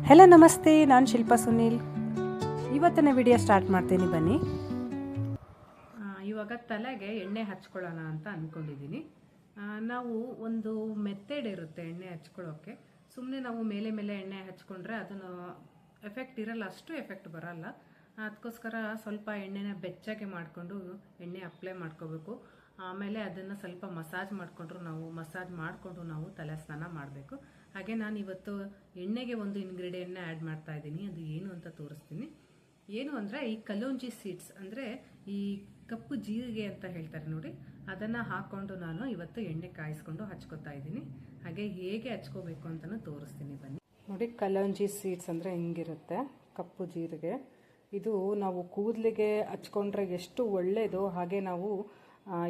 Hello ನಮಸ್ತೆ, ನಾನು ಶಿಲ್ಪಾ ಸುನೀಲ್. ಇವತ್ತಿನ ವಿಡಿಯೋ ಸ್ಟಾರ್ಟ್ ಮಾಡ್ತೀನಿ ಬನ್ನಿ. ಇವಾಗ ತಲೆಗೆ ಎಣ್ಣೆ ಹಚ್ಕೊಳ್ಳೋಣ ಅಂತ ಅಂದ್ಕೊಂಡಿದ್ದೀನಿ. ನಾವು ಒಂದು ಮೆಥಡ್ ಇರುತ್ತೆ ಎಣ್ಣೆ ಹಚ್ಕೊಳ್ಳೋಕ್ಕೆ. ಸುಮ್ಮನೆ ನಾವು ಮೇಲೆ ಮೇಲೆ ಎಣ್ಣೆ ಹಚ್ಕೊಂಡ್ರೆ ಅದನ್ನು ಎಫೆಕ್ಟ್ ಇರಲ್ಲ, ಅಷ್ಟು ಎಫೆಕ್ಟ್ ಬರಲ್ಲ. ಅದಕ್ಕೋಸ್ಕರ ಸ್ವಲ್ಪ ಎಣ್ಣೆನ ಬೆಚ್ಚಗೆ ಮಾಡಿಕೊಂಡು ಎಣ್ಣೆ ಅಪ್ಲೈ ಮಾಡ್ಕೋಬೇಕು. ಆಮೇಲೆ ಅದನ್ನು ಸ್ವಲ್ಪ ಮಸಾಜ್ ಮಾಡಿಕೊಂಡು ನಾವು ತಲೆ ಸ್ನಾನ ಮಾಡಬೇಕು. ಹಾಗೆ ನಾನು ಇವತ್ತು ಎಣ್ಣೆಗೆ ಒಂದು ಇಂಗ್ರೀಡಿಯೆಂಟ್ನ ಆ್ಯಡ್ ಮಾಡ್ತಾ ಇದ್ದೀನಿ. ಅದು ಏನು ಅಂತ ತೋರಿಸ್ತೀನಿ. ಏನು ಅಂದರೆ ಈ ಕಲೋಂಜಿ ಸೀಡ್ಸ್, ಅಂದರೆ ಈ ಕಪ್ಪು ಜೀರಿಗೆ ಅಂತ ಹೇಳ್ತಾರೆ ನೋಡಿ, ಅದನ್ನು ಹಾಕ್ಕೊಂಡು ನಾನು ಇವತ್ತು ಎಣ್ಣೆ ಕಾಯಿಸ್ಕೊಂಡು ಹಚ್ಕೋತಾ ಇದ್ದೀನಿ. ಹಾಗೆ ಹೇಗೆ ಹಚ್ಕೋಬೇಕು ಅಂತಲೂ ತೋರಿಸ್ತೀನಿ ಬನ್ನಿ. ನೋಡಿ, ಕಲೋಂಜಿ ಸೀಡ್ಸ್ ಅಂದರೆ ಹಿಂಗಿರುತ್ತೆ, ಕಪ್ಪು ಜೀರಿಗೆ. ಇದು ನಾವು ಕೂದಲಿಗೆ ಹಚ್ಕೊಂಡ್ರೆ ಎಷ್ಟು ಒಳ್ಳೆಯದು. ಹಾಗೆ ನಾವು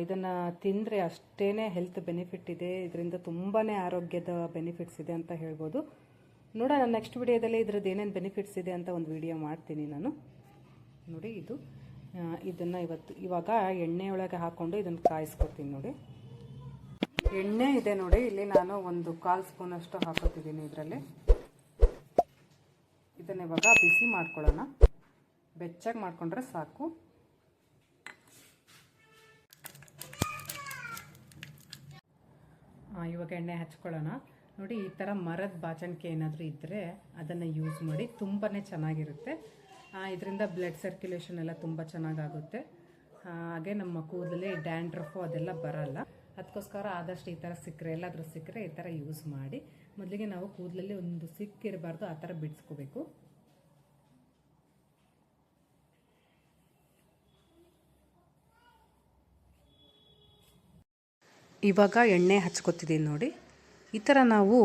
ಇದನ್ನು ತಿಂದರೆ ಅಷ್ಟೇ ಹೆಲ್ತ್ ಬೆನಿಫಿಟ್ ಇದೆ. ಇದರಿಂದ ತುಂಬಾ ಆರೋಗ್ಯದ ಬೆನಿಫಿಟ್ಸ್ ಇದೆ ಅಂತ ಹೇಳ್ಬೋದು. ನೋಡೋಣ ನೆಕ್ಸ್ಟ್ ವಿಡಿಯೋದಲ್ಲಿ ಇದ್ರದ್ದು ಏನೇನು ಬೆನಿಫಿಟ್ಸ್ ಇದೆ ಅಂತ ಒಂದು ವಿಡಿಯೋ ಮಾಡ್ತೀನಿ ನಾನು. ನೋಡಿ, ಇದನ್ನು ಇವಾಗ ಎಣ್ಣೆಯೊಳಗೆ ಹಾಕ್ಕೊಂಡು ಇದನ್ನು ಕಾಯಿಸ್ಕೊತೀನಿ. ನೋಡಿ, ಎಣ್ಣೆ ಇದೆ ನೋಡಿ, ಇಲ್ಲಿ ನಾನು ಒಂದು 1/4 ಸ್ಪೂನಷ್ಟು ಹಾಕೋತಿದ್ದೀನಿ ಇದರಲ್ಲಿ. ಇದನ್ನು ಇವಾಗ ಬಿಸಿ ಮಾಡ್ಕೊಳ್ಳೋಣ. ಬೆಚ್ಚಗೆ ಮಾಡಿಕೊಂಡ್ರೆ ಸಾಕು. ಇವಾಗ ಎಣ್ಣೆ ಹಚ್ಕೊಳ್ಳೋಣ. ನೋಡಿ, ಈ ಥರ ಮರದ ಬಾಚಣಿಕೆ ಏನಾದರೂ ಇದ್ದರೆ ಅದನ್ನು ಯೂಸ್ ಮಾಡಿ, ತುಂಬಾ ಚೆನ್ನಾಗಿರುತ್ತೆ. ಇದರಿಂದ ಬ್ಲಡ್ ಸರ್ಕ್ಯುಲೇಷನ್ ಎಲ್ಲ ತುಂಬ ಚೆನ್ನಾಗಾಗುತ್ತೆ. ಹಾಗೆ ನಮ್ಮ ಕೂದಲಲ್ಲಿ ಡ್ಯಾಂಡ್ರಫು ಅದೆಲ್ಲ ಬರಲ್ಲ. ಅದಕ್ಕೋಸ್ಕರ ಆದಷ್ಟು ಈ ಥರ ಎಲ್ಲಾದರೂ ಸಿಕ್ಕರೆ ಈ ಥರ ಯೂಸ್ ಮಾಡಿ. ಮೊದಲಿಗೆ ನಾವು ಕೂದಲಲ್ಲಿ ಒಂದು ಸಿಕ್ಕಿರಬಾರ್ದು, ಆ ಥರ ಬಿಡಿಸ್ಕೋಬೇಕು. ಇವಾಗ ಎಣ್ಣೆ ಹಚ್ಕೋತಿದ್ದೀನಿ ನೋಡಿ. ಈ ಥರ ನಾವು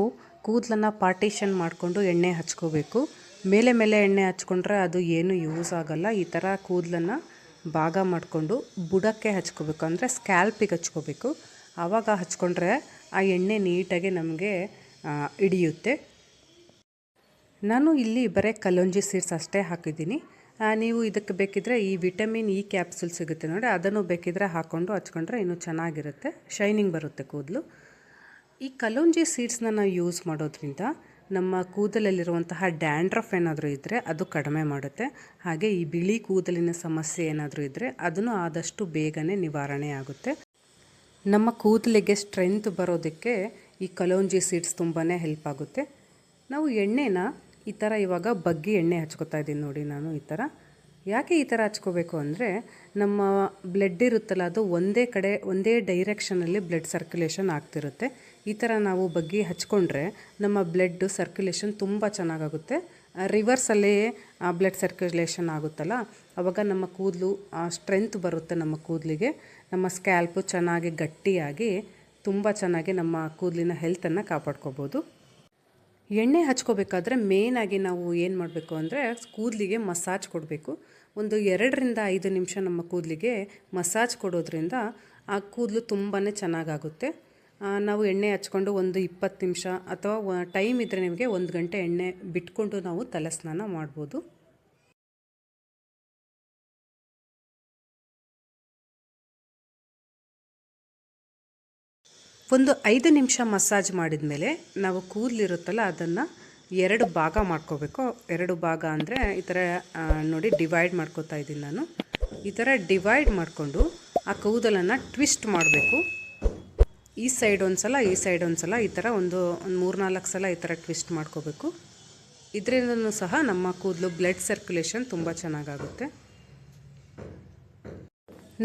ಕೂದಲನ್ನು ಪಾರ್ಟಿಷನ್ ಮಾಡಿಕೊಂಡು ಎಣ್ಣೆ ಹಚ್ಕೋಬೇಕು. ಮೇಲೆ ಮೇಲೆ ಎಣ್ಣೆ ಹಚ್ಕೊಂಡ್ರೆ ಅದು ಏನು ಯೂಸ್ ಆಗೋಲ್ಲ. ಈ ಥರ ಕೂದಲನ್ನು ಭಾಗ ಮಾಡಿಕೊಂಡು ಬುಡಕ್ಕೆ ಹಚ್ಕೋಬೇಕು, ಅಂದರೆ ಸ್ಕ್ಯಾಲ್ಪಿಗೆ ಹಚ್ಕೋಬೇಕು. ಆವಾಗ ಹಚ್ಕೊಂಡ್ರೆ ಆ ಎಣ್ಣೆ ನೀಟಾಗಿ ನಮಗೆ ಹಿಡಿಯುತ್ತೆ. ನಾನು ಇಲ್ಲಿ ಬರೀ ಕಲೋಂಜಿ ಸೀಡ್ಸ್ ಅಷ್ಟೇ ಹಾಕಿದ್ದೀನಿ. ನೀವು ಇದಕ್ಕೆ ಬೇಕಿದ್ರೆ ಈ ವಿಟಮಿನ್ ಇ ಕ್ಯಾಪ್ಸೂಲ್ ಸಿಗುತ್ತೆ ನೋಡಿ, ಅದನ್ನು ಬೇಕಿದ್ರೆ ಹಾಕ್ಕೊಂಡು ಹಚ್ಕೊಂಡ್ರೆ ಇನ್ನೂ ಚೆನ್ನಾಗಿರುತ್ತೆ, ಶೈನಿಂಗ್ ಬರುತ್ತೆ ಕೂದಲು. ಈ ಕಲೋಂಜಿ ಸೀಡ್ಸ್ನ ನಾವು ಯೂಸ್ ಮಾಡೋದ್ರಿಂದ ನಮ್ಮ ಕೂದಲಲ್ಲಿರುವಂತಹ ಡ್ಯಾಂಡ್ರಫ್ ಏನಾದರೂ ಇದ್ದರೆ ಅದು ಕಡಿಮೆ ಮಾಡುತ್ತೆ. ಹಾಗೆ ಈ ಬಿಳಿ ಕೂದಲಿನ ಸಮಸ್ಯೆ ಏನಾದರೂ ಇದ್ದರೆ ಅದನ್ನು ಆದಷ್ಟು ಬೇಗನೆ ನಿವಾರಣೆ ಆಗುತ್ತೆ. ನಮ್ಮ ಕೂದಲಿಗೆ ಸ್ಟ್ರೆಂತ್ ಬರೋದಕ್ಕೆ ಈ ಕಲೋಂಜಿ ಸೀಡ್ಸ್ ತುಂಬಾ ಹೆಲ್ಪ್ ಆಗುತ್ತೆ. ನಾವು ಎಣ್ಣೆನ ಈ ಥರ ಇವಾಗ ಬಗ್ಗಿ ಎಣ್ಣೆ ಹಚ್ಕೋತಾ ಇದ್ದೀನಿ ನೋಡಿ. ನಾನು ಈ ಥರ ಯಾಕೆ ಈ ಥರ ಹಚ್ಕೋಬೇಕು ಅಂದರೆ, ನಮ್ಮ ಬ್ಲಡ್ ಇರುತ್ತಲ್ಲ, ಅದು ಒಂದೇ ಡೈರೆಕ್ಷನಲ್ಲಿ ಬ್ಲಡ್ ಸರ್ಕ್ಯುಲೇಷನ್ ಆಗ್ತಿರುತ್ತೆ. ಈ ಥರ ನಾವು ಬಗ್ಗಿ ಹಚ್ಕೊಂಡ್ರೆ ನಮ್ಮ ಬ್ಲಡ್ ಸರ್ಕ್ಯುಲೇಷನ್ ತುಂಬ ಚೆನ್ನಾಗಾಗುತ್ತೆ. ರಿವರ್ಸಲ್ಲೇ ಬ್ಲಡ್ ಸರ್ಕ್ಯುಲೇಷನ್ ಆಗುತ್ತಲ್ಲ, ಆವಾಗ ನಮ್ಮ ಕೂದಲು ಸ್ಟ್ರೆಂತ್ ಬರುತ್ತೆ. ನಮ್ಮ ಕೂದಲಿಗೆ ನಮ್ಮ ಸ್ಕ್ಯಾಲ್ಪು ಚೆನ್ನಾಗಿ ಗಟ್ಟಿಯಾಗಿ ತುಂಬ ಚೆನ್ನಾಗಿ ನಮ್ಮ ಕೂದಲಿನ ಹೆಲ್ತನ್ನು ಕಾಪಾಡ್ಕೋಬೋದು. ಎಣ್ಣೆ ಹಚ್ಕೋಬೇಕಾದ್ರೆ ಮೇಯ್ನಾಗಿ ನಾವು ಏನು ಮಾಡಬೇಕು ಅಂದರೆ ಕೂದಲಿಗೆ ಮಸಾಜ್ ಕೊಡಬೇಕು. ಒಂದು 2ರಿಂದ 5 ನಿಮಿಷ ನಮ್ಮ ಕೂದಲಿಗೆ ಮಸಾಜ್ ಕೊಡೋದ್ರಿಂದ ಆ ಕೂದಲು ತುಂಬಾ ಚೆನ್ನಾಗಾಗುತ್ತೆ. ನಾವು ಎಣ್ಣೆ ಹಚ್ಕೊಂಡು ಒಂದು 20 ನಿಮಿಷ ಅಥವಾ ಟೈಮ್ ಇದ್ದರೆ ನಿಮಗೆ 1 ಗಂಟೆ ಎಣ್ಣೆ ಬಿಟ್ಕೊಂಡು ನಾವು ತಲೆ ಸ್ನಾನ ಮಾಡ್ಬೋದು. ಒಂದು 5 ನಿಮಿಷ ಮಸಾಜ್ ಮಾಡಿದ ಮೇಲೆ ನಾವು ಕೂದಲಿರುತ್ತಲ್ಲ ಅದನ್ನು 2 ಭಾಗ ಮಾಡ್ಕೋಬೇಕು. 2 ಭಾಗ ಅಂದರೆ ಈ ಥರ ನೋಡಿ ಡಿವೈಡ್ ಮಾಡ್ಕೋತಾ ಇದ್ದೀನಿ ನಾನು. ಈ ಥರ ಡಿವೈಡ್ ಮಾಡಿಕೊಂಡು ಆ ಕೂದಲನ್ನು ಟ್ವಿಸ್ಟ್ ಮಾಡಬೇಕು. ಈ ಸೈಡ್ ಒಂದು ಸಲ, ಈ ಸೈಡ್ ಒಂದು ಸಲ, ಈ ಥರ ಒಂದು 3-4 ಸಲ ಈ ಥರ ಟ್ವಿಸ್ಟ್ ಮಾಡ್ಕೋಬೇಕು. ಇದರಿಂದನೂ ಸಹ ನಮ್ಮ ಕೂದಲು ಬ್ಲಡ್ ಸರ್ಕ್ಯುಲೇಷನ್ ತುಂಬ ಚೆನ್ನಾಗಾಗುತ್ತೆ.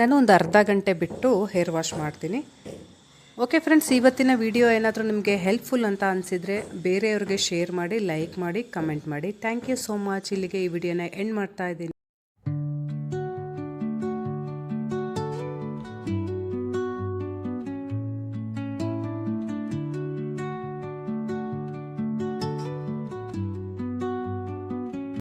ನಾನು ಒಂದು ಅರ್ಧ ಗಂಟೆ ಬಿಟ್ಟು ಹೇರ್ ವಾಶ್ ಮಾಡ್ತೀನಿ. ಓಕೆ ಫ್ರೆಂಡ್ಸ್, ಇವತ್ತಿನ ವಿಡಿಯೋ ಏನಾದರೂ ನಿಮಗೆ ಹೆಲ್ಪ್ಫುಲ್ ಅಂತ ಅನಿಸಿದರೆ ಬೇರೆಯವ್ರಿಗೆ ಶೇರ್ ಮಾಡಿ, ಲೈಕ್ ಮಾಡಿ, ಕಮೆಂಟ್ ಮಾಡಿ. Thank you so much. ಇಲ್ಲಿಗೆ ಈ ವಿಡಿಯೋನ ಎಂಡ್ ಮಾಡ್ತಾ ಇದ್ದೀನಿ.